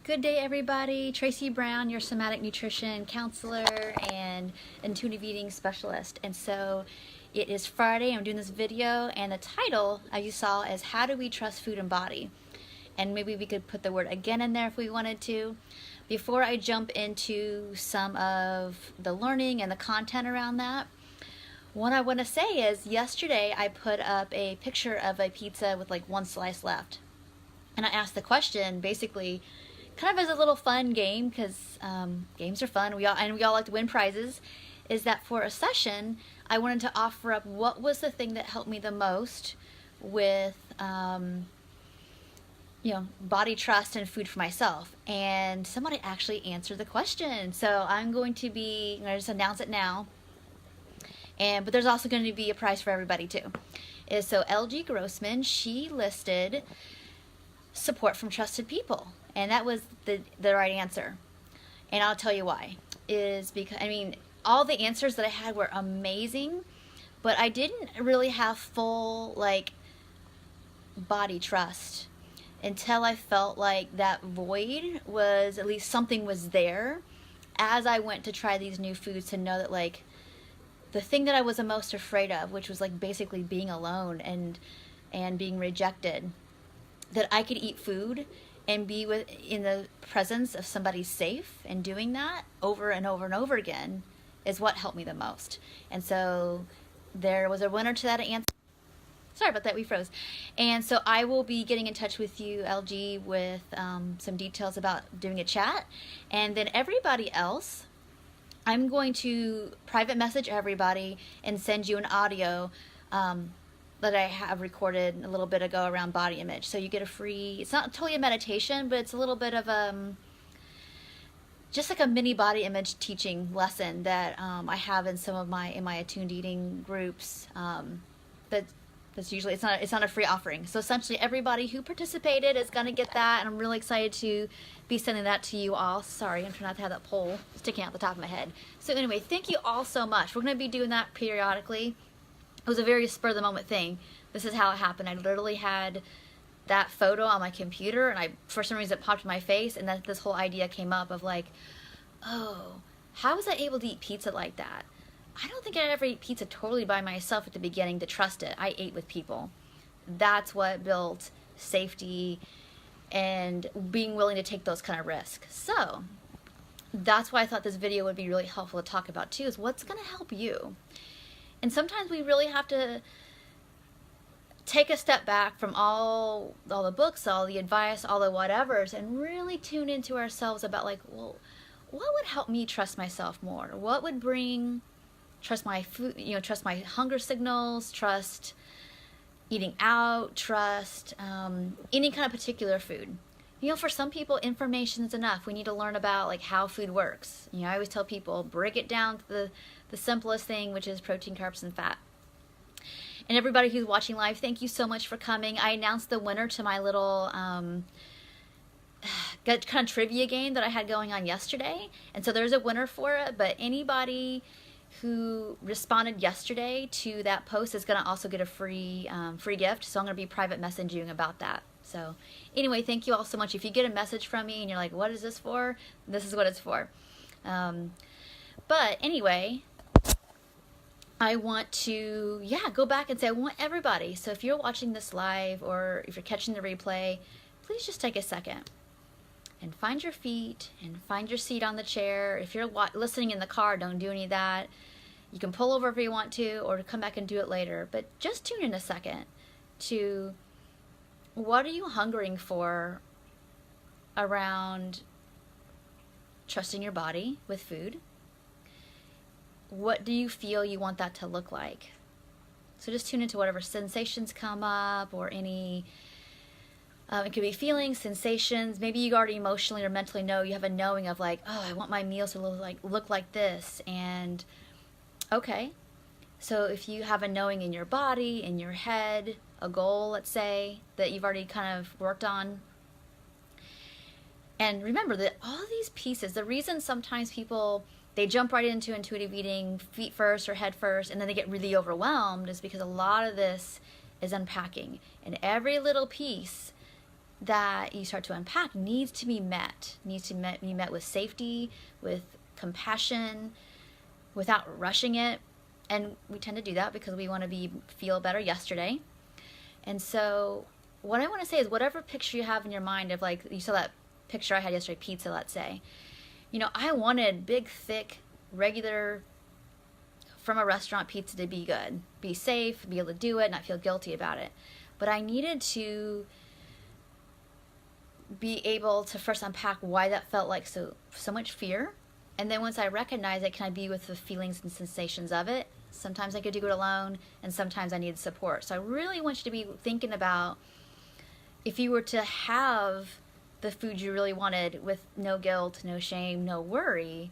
Good day, everybody. Tracy Brown, your somatic nutrition counselor and intuitive eating specialist. And so it is Friday. I'm doing this video, and the title, as you saw, is How Do We Trust Food and Body? And maybe we could put the word again in there if we wanted to. Before I jump into some of the learning and the content around that, what I want to say is yesterday I put up a picture of a pizza with like one slice left. And I asked the question basically kind of as a little fun game, because games are fun. We all like to win prizes. Is that for a session, I wanted to offer up what was the thing that helped me the most with body trust and food for myself. And somebody actually answered the question. So I'm going to just announce it now. But there's also going to be a prize for everybody too. So LG Grossman, she listed support from trusted people. And that was the right answer. And I'll tell you why. Is because, all the answers that I had were amazing, but I didn't really have full, body trust until I felt like that void was, at least something was there as I went to try these new foods, to know that, the thing that I was the most afraid of, which was, basically being alone and being rejected, that I could eat food and be in the presence of somebody safe, and doing that over and over and over again is what helped me the most. And so there was a winner to that answer. Sorry about that, we froze. And so I will be getting in touch with you, LG, with some details about doing a chat. And then everybody else, I'm going to private message everybody and send you an audio that I have recorded a little bit ago around body image. So you get a free, it's not totally a meditation, but it's a little bit of just like a mini body image teaching lesson that I have in some of my attuned eating groups. That's usually, it's not a free offering. So essentially everybody who participated is gonna get that, and I'm really excited to be sending that to you all. Sorry, I'm trying not to have that pole sticking out the top of my head. So anyway, thank you all so much. We're gonna be doing that periodically. It was a very spur of the moment thing. This is how it happened. I literally had that photo on my computer, and for some reason it popped in my face, and this whole idea came up of oh, how was I able to eat pizza like that? I don't think I'd ever eat pizza totally by myself at the beginning to trust it. I ate with people. That's what built safety and being willing to take those kind of risks. So that's why I thought this video would be really helpful to talk about too, is what's gonna help you. And sometimes we really have to take a step back from all the books, all the advice, all the whatevers, and really tune into ourselves about well, what would help me trust myself more? What would trust my food, trust my hunger signals, trust eating out, trust any kind of particular food. For some people, information is enough. We need to learn about how food works. I always tell people, break it down to the simplest thing, which is protein, carbs, and fat. And everybody who's watching live, thank you so much for coming. I announced the winner to my little kind of trivia game that I had going on yesterday. And so there's a winner for it, but anybody who responded yesterday to that post is going to also get a free gift. So I'm going to be private messaging about that. So anyway, thank you all so much. If you get a message from me and you're like, what is this for? This is what it's for. But anyway, I want to, go back and say, I want everybody. So if you're watching this live, or if you're catching the replay, please just take a second and find your feet and find your seat on the chair. If you're listening in the car, don't do any of that. You can pull over if you want to, or come back and do it later. But just tune in a second to, what are you hungering for around trusting your body with food? What do you feel you want that to look like? So just tune into whatever sensations come up, or any, it could be feelings, sensations. Maybe you already emotionally or mentally know, you have a knowing of oh, I want my meals to look like this. And okay, so if you have a knowing in your body, in your head, a goal, let's say, that you've already kind of worked on. And remember that all these pieces, the reason sometimes people, they jump right into intuitive eating, feet first or head first, and then they get really overwhelmed, is because a lot of this is unpacking. And every little piece that you start to unpack needs to be met, be met with safety, with compassion, without rushing it. And we tend to do that because we want to feel better yesterday. And so what I want to say is, whatever picture you have in your mind of, like, you saw that picture I had yesterday, pizza, let's say, you know, I wanted big, thick, regular, from a restaurant pizza to be good, be safe, be able to do it, not feel guilty about it. But I needed to be able to first unpack why that felt like so much fear. And then once I recognize it, can I be with the feelings and sensations of it? Sometimes I could do it alone, and sometimes I needed support. So I really want you to be thinking about, if you were to have the food you really wanted with no guilt, no shame, no worry,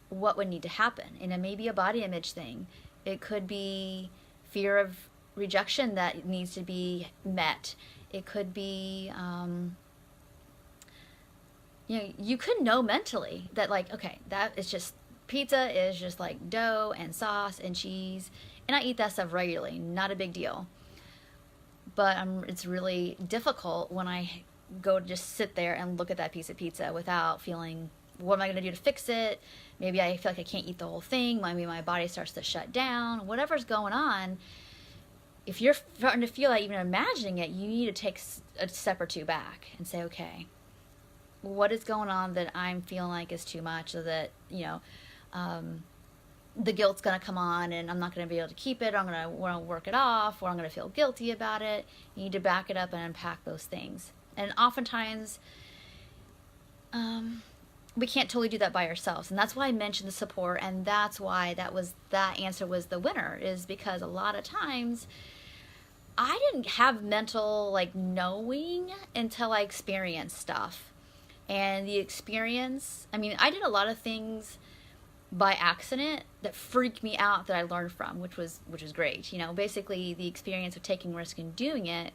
what would need to happen? And it may be a body image thing. It could be fear of rejection that needs to be met. It could be, you know, you could know mentally that, like, okay, that is just, pizza is just like dough and sauce and cheese, and I eat that stuff regularly, not a big deal. But it's really difficult when I go to just sit there and look at that piece of pizza without feeling, what am I going to do to fix it? Maybe I feel like I can't eat the whole thing. Maybe my body starts to shut down. Whatever's going on, if you're starting to feel that, even imagining it, you need to take a step or two back and say, okay, what is going on that I'm feeling like is too much, so that, you know, the guilt's going to come on and I'm not going to be able to keep it, or I'm going to want to work it off, or I'm going to feel guilty about it. You need to back it up and unpack those things. And oftentimes, we can't totally do that by ourselves. And that's why I mentioned the support, and that's why that answer was the winner, is because a lot of times I didn't have mental, like, knowing until I experienced stuff. And the experience, I mean, I did a lot of things by accident that freaked me out that I learned from, which was great. You know, basically the experience of taking risk and doing it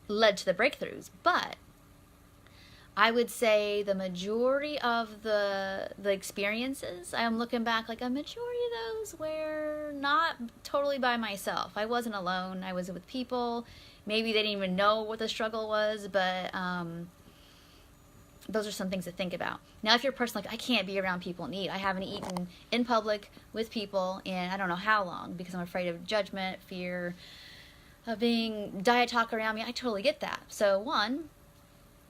led to the breakthroughs. But I would say the majority of the experiences, I'm looking back, like, a majority of those were not totally by myself. I wasn't alone. I was with people. Maybe they didn't even know what the struggle was, but those are some things to think about. Now, if you're a person like, I can't be around people and eat, I haven't eaten in public with people in I don't know how long, because I'm afraid of judgment, fear of being diet talk around me, I totally get that. So one,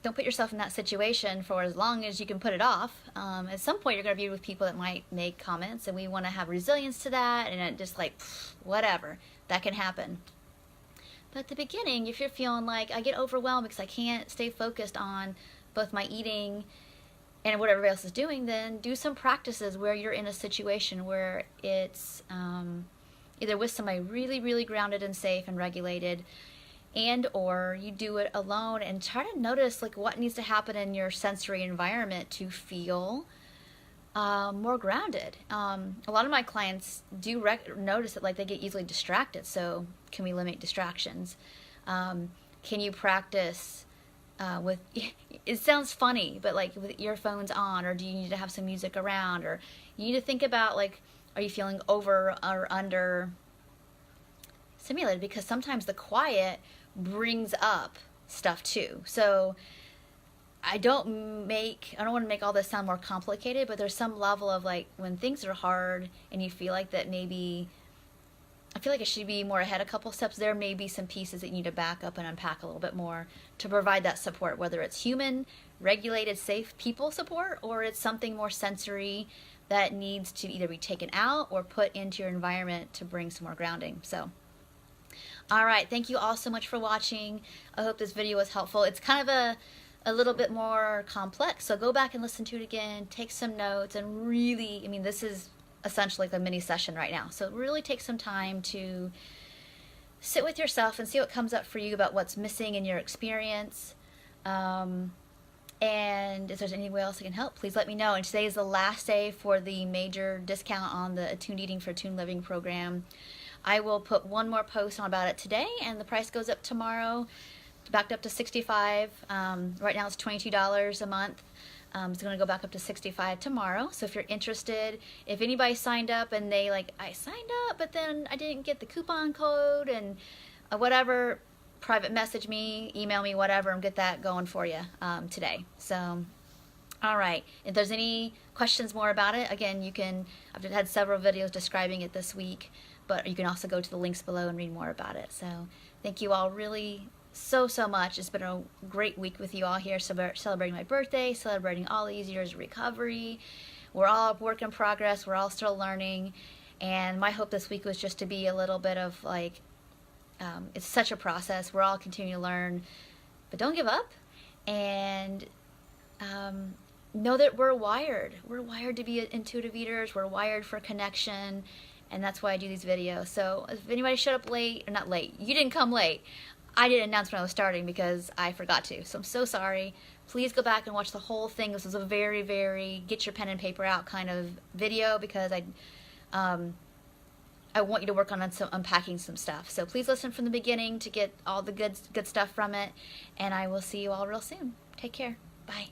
don't put yourself in that situation for as long as you can put it off. At some point, you're going to be with people that might make comments, and we want to have resilience to that, and it just like, whatever, that can happen. But at the beginning, if you're feeling like, I get overwhelmed because I can't stay focused on both my eating and what everybody else is doing, then do some practices where you're in a situation where it's either with somebody really, really grounded and safe and regulated, and or you do it alone, and try to notice, like, what needs to happen in your sensory environment to feel more grounded. A lot of my clients do notice that, like, they get easily distracted. So can we limit distractions? Can you practice with, it sounds funny, but like with earphones on, or do you need to have some music around, or you need to think about, like, are you feeling over or under stimulated? Because sometimes the quiet brings up stuff too. So I don't want to make all this sound more complicated, but there's some level of, like, when things are hard and you feel like that, maybe I feel like I should be more ahead a couple steps, there may be some pieces that you need to back up and unpack a little bit more to provide that support, whether it's human, regulated, safe people support, or it's something more sensory that needs to either be taken out or put into your environment to bring some more grounding. So, all right, thank you all so much for watching. I hope this video was helpful. It's kind of a little bit more complex, so go back and listen to it again, take some notes, and really, I mean, this is essentially like a mini session right now. So really take some time to sit with yourself and see what comes up for you about what's missing in your experience. And if there's any way else I can help, please let me know. And today is the last day for the major discount on the Attuned Eating for Attuned Living program. I will put one more post on about it today, and the price goes up tomorrow, backed up to $65. Right now it's $22 a month. It's going to go back up to $65 tomorrow. So if you're interested, if anybody signed up and they like, I signed up, but then I didn't get the coupon code and whatever, private message me, email me, whatever, and get that going for you today. So, all right. If there's any questions more about it, again, I've had several videos describing it this week, but you can also go to the links below and read more about it. So thank you all really so much. It's been a great week with you all here, celebrating my birthday, celebrating all these years of recovery. We're all work in progress. We're all still learning. And my hope this week was just to be a little bit of like, it's such a process. We're all continuing to learn, but don't give up. And know that we're wired. We're wired to be intuitive eaters. We're wired for connection. And that's why I do these videos. So if anybody showed up late, or not late, you didn't come late. I didn't announce when I was starting because I forgot to. So I'm so sorry. Please go back and watch the whole thing. This was a very, very get your pen and paper out kind of video because I want you to work on unpacking some stuff. So please listen from the beginning to get all the good stuff from it. And I will see you all real soon. Take care. Bye.